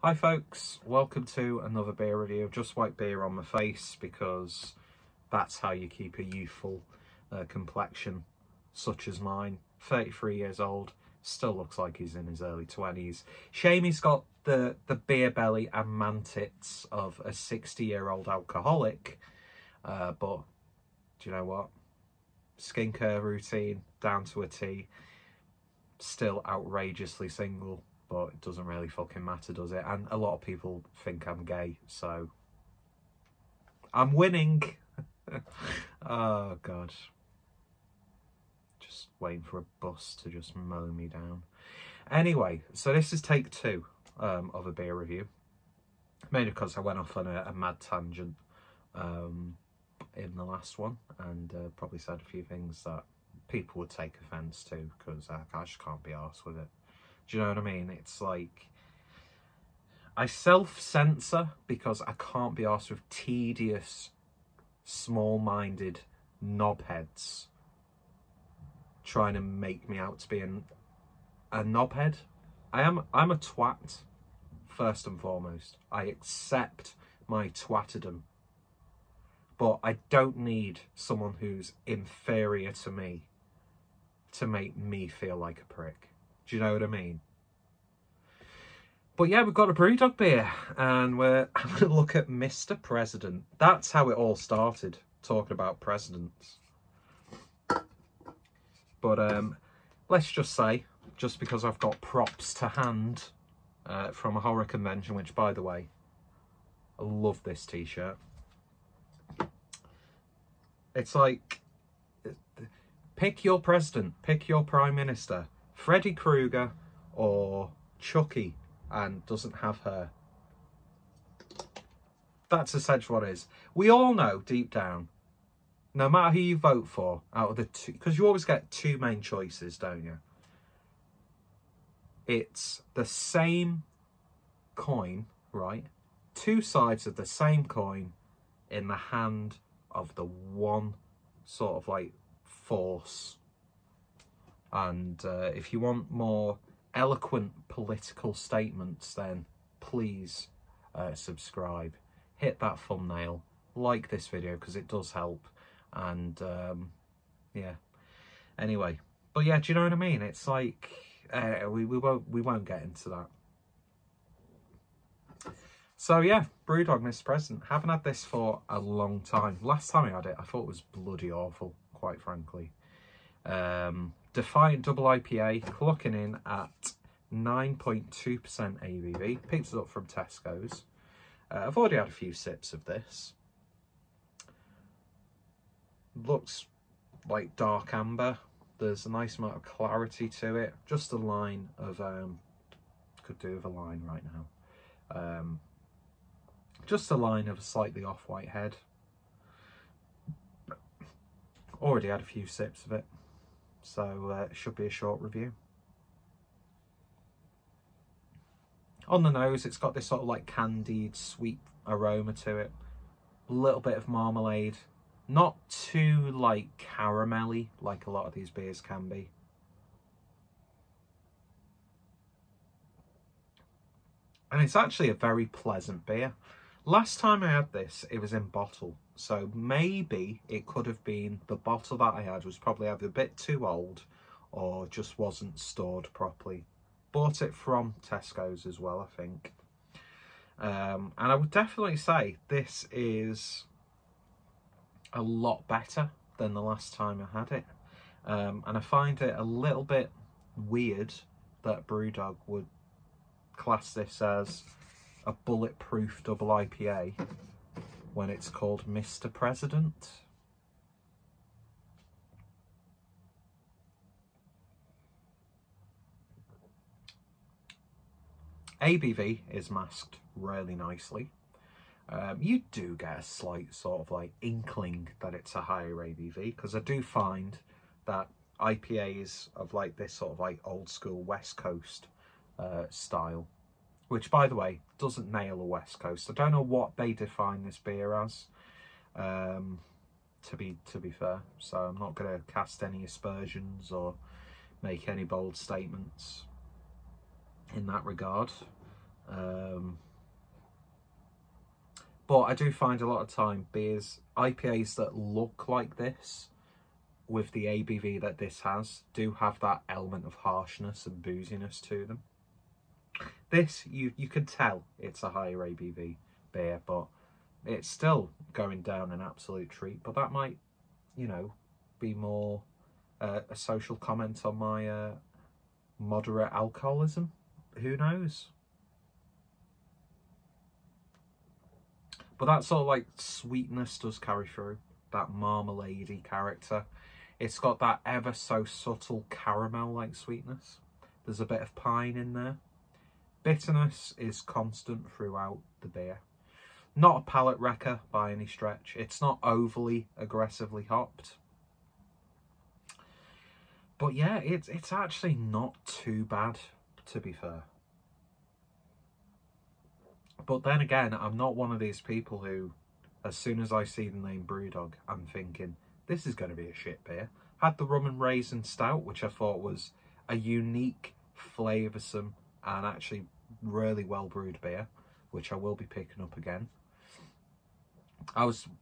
Hi folks, welcome to another beer review. I've just wiped beer on my face because that's how you keep a youthful complexion such as mine. 33 years old, still looks like he's in his early 20s. Shame he's got the beer belly and man tits of a 60-year-old alcoholic, but do you know what? Skincare routine down to a T, still outrageously single. But it doesn't really fucking matter, does it? And a lot of people think I'm gay, so I'm winning. Oh god, just waiting for a bus to just mow me down. Anyway, so this is take two of a beer review, mainly because I went off on a mad tangent in the last one, and probably said a few things that people would take offence to, because I just can't be arsed with it. Do you know what I mean? It's like, I self-censor because I can't be arsed with tedious, small-minded knobheads trying to make me out to be a knobhead. I'm a twat, first and foremost. I accept my twatterdom. But I don't need someone who's inferior to me to make me feel like a prick. Do you know what I mean? But yeah, we've got a BrewDog beer and we're having a look at Mr. President. That's how it all started, talking about presidents. But let's just say, just because I've got props to hand from a horror convention, which, by the way, I love this t-shirt. It's like, pick your president, pick your prime minister. Freddy Krueger or Chucky and doesn't have hair. That's essentially what it is. We all know deep down, no matter who you vote for out of the two, because you always get two main choices, don't you? It's the same coin, right? Two sides of the same coin in the hand of the one sort of like force. And if you want more eloquent political statements, then please subscribe, hit that thumbnail, like this video because it does help. And yeah, anyway, but yeah, do you know what I mean? It's like we won't get into that. So yeah, BrewDog Mr. President. Haven't had this for a long time. Last time I had it, I thought it was bloody awful, quite frankly. Defiant Double IPA, clocking in at 9.2% ABV. Picked it up from TESCO's. I've already had a few sips of this. Looks like dark amber. There's a nice amount of clarity to it. Just a line of, could do with a line right now. Just a line of a slightly off-white head. Already had a few sips of it. So it should be a short review. On the nose, it's got this sort of like candied, sweet aroma to it. A little bit of marmalade. Not too like caramelly, like a lot of these beers can be. And it's actually a very pleasant beer. Last time I had this, it was in bottle. So maybe it could have been the bottle that I had was probably either a bit too old or just wasn't stored properly. Bought it from TESCO's as well, I think. And I would definitely say this is a lot better than the last time I had it. And I find it a little bit weird that BrewDog would class this as a bulletproof double IPA when it's called Mr. President. ABV is masked really nicely. You do get a slight sort of like inkling that it's a higher ABV, because I do find that IPAs of like this sort of like old school West Coast style, which by the way doesn't nail a West Coast. I don't know what they define this beer as, to be fair, so I'm not going to cast any aspersions or make any bold statements in that regard. But I do find a lot of time beers, IPAs that look like this, with the ABV that this has, do have that element of harshness and booziness to them. This, you can tell it's a higher ABV beer, but it's still going down an absolute treat. But that might, you know, be more a social comment on my moderate alcoholism. Who knows? But that sort of like sweetness does carry through, that marmalade-y character. It's got that ever so subtle caramel-like sweetness. There's a bit of pine in there. Bitterness is constant throughout the beer. Not a palate wrecker by any stretch. It's not overly aggressively hopped. But yeah, it's actually not too bad, to be fair. But then again, I'm not one of these people who, as soon as I see the name BrewDog, I'm thinking, this is going to be a shit beer. Had the rum and raisin stout, which I thought was a unique, flavoursome, and actually really well brewed beer, which I will be picking up again.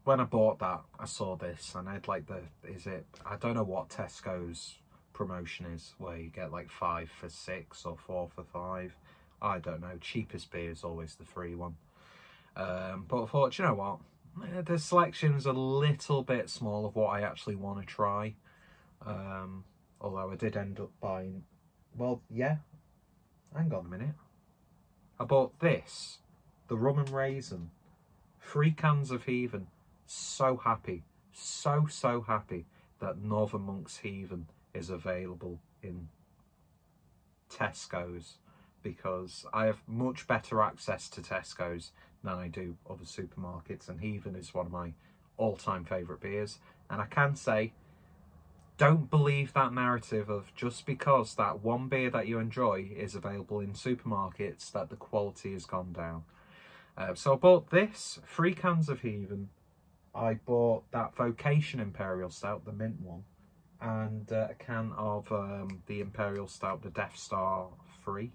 When I bought that, I saw this, and I had like I don't know what Tesco's promotion is, where you get like 5 for 6 or 4 for 5. I don't know, cheapest beer is always the free one. But I thought, you know what, the selection's a little bit small of what I actually want to try. Although I did end up buying, well, yeah, hang on a minute. I bought this, the rum and raisin, 3 cans of Heathen. So happy, so happy that Northern Monk's Heathen is available in Tesco's, because I have much better access to Tesco's than I do other supermarkets, and Heathen is one of my all-time favourite beers. And I can say, don't believe that narrative of just because that one beer that you enjoy is available in supermarkets that the quality has gone down. So I bought this, 3 cans of Heathen. I bought that Vocation Imperial Stout, the mint one, and a can of the Imperial Stout, the Death Star 3.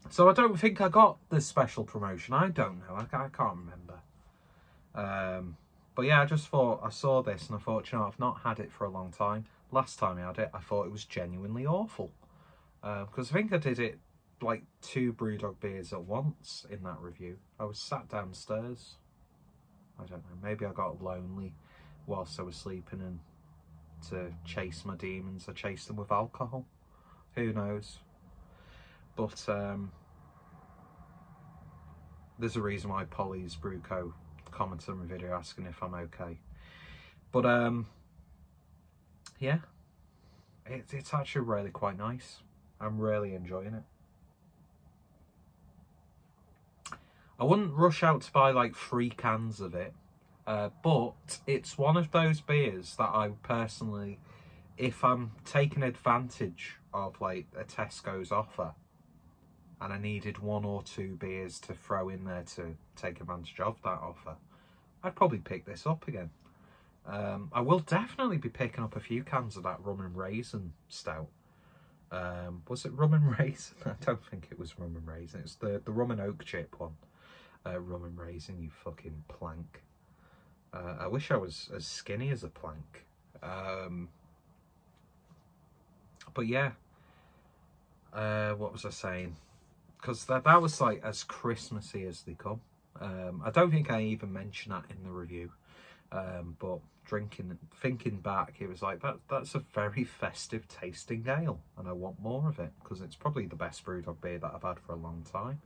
So I don't think I got the special promotion. I don't know. I can't remember. But yeah, I just thought, I saw this and I thought, you know, I've not had it for a long time. Last time I had it, I thought it was genuinely awful. Because I think I did it like 2 BrewDog beers at once in that review. I was sat downstairs. I don't know, maybe I got lonely whilst I was sleeping, and to chase my demons, I chased them with alcohol. Who knows? But there's a reason why Polly's Brewco commented on my video asking if I'm okay. But yeah, it's actually really quite nice. I'm really enjoying it. I wouldn't rush out to buy like 3 cans of it, but it's one of those beers that I personally, if I'm taking advantage of like a Tesco's offer and I needed 1 or 2 beers to throw in there to take advantage of that offer, I'd probably pick this up again. I will definitely be picking up a few cans of that rum and raisin stout. Was it rum and raisin? I don't think it was rum and raisin. It's the rum and oak chip one. Rum and raisin, you fucking plank. I wish I was as skinny as a plank. But yeah, what was I saying? Because that was like as Christmassy as they come. I don't think I even mentioned that in the review. But thinking back, it was like, that's a very festive tasting ale, and I want more of it, because it's probably the best BrewDog beer that I've had for a long time.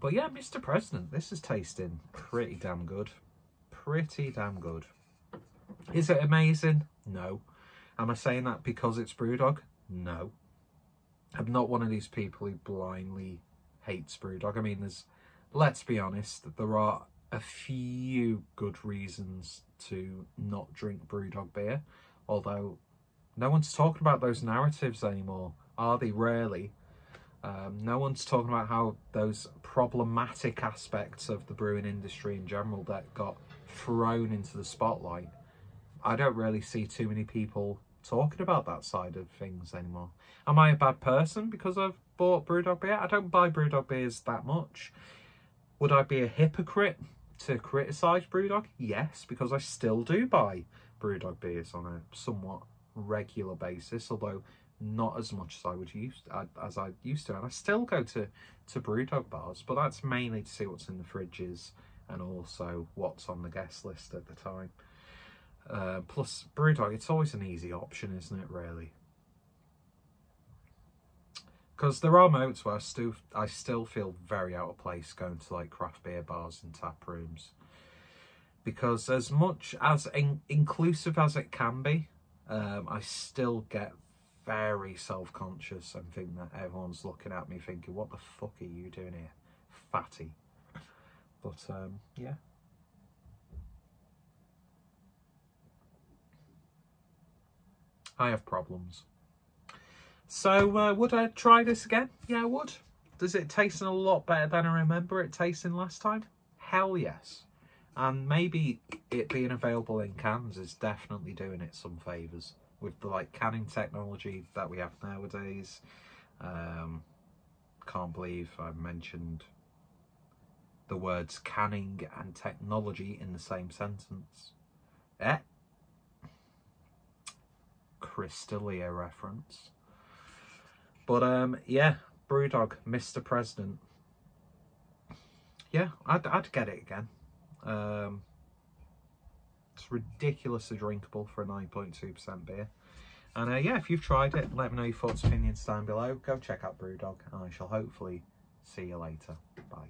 But yeah, Mr. President, this is tasting pretty damn good. Pretty damn good. Is it amazing? No. Am I saying that because it's BrewDog? No. I'm not one of these people who blindly hates BrewDog. I mean, let's be honest, there are a few good reasons to not drink BrewDog beer, although no one's talking about those narratives anymore, are they? Rarely. No one's talking about how those problematic aspects of the brewing industry in general that got thrown into the spotlight. I don't really see too many people talking about that side of things anymore. Am I a bad person because I've bought BrewDog beer? I don't buy BrewDog beers that much. Would I be a hypocrite to criticise BrewDog? Yes, because I still do buy BrewDog beers on a somewhat regular basis, although not as much as I used to, and I still go to BrewDog bars, but that's mainly to see what's in the fridges and also what's on the guest list at the time. Plus BrewDog, it's always an easy option, isn't it, really? Because there are moments where I still feel very out of place going to like craft beer bars and tap rooms, because as much as inclusive as it can be, I still get very self-conscious and think that everyone's looking at me thinking, what the fuck are you doing here, fatty? But yeah, I have problems. So would I try this again? Yeah, I would. Does it taste a lot better than I remember it tasting last time? Hell yes. And maybe it being available in cans is definitely doing it some favours with the like canning technology that we have nowadays. Can't believe I mentioned the words canning and technology in the same sentence. Crystalia reference. But yeah, BrewDog, Mr. President. Yeah, I'd get it again. It's ridiculously drinkable for a 9.2% beer. And yeah, if you've tried it, let me know your thoughts, opinions down below. Go check out BrewDog, and I shall hopefully see you later. Bye.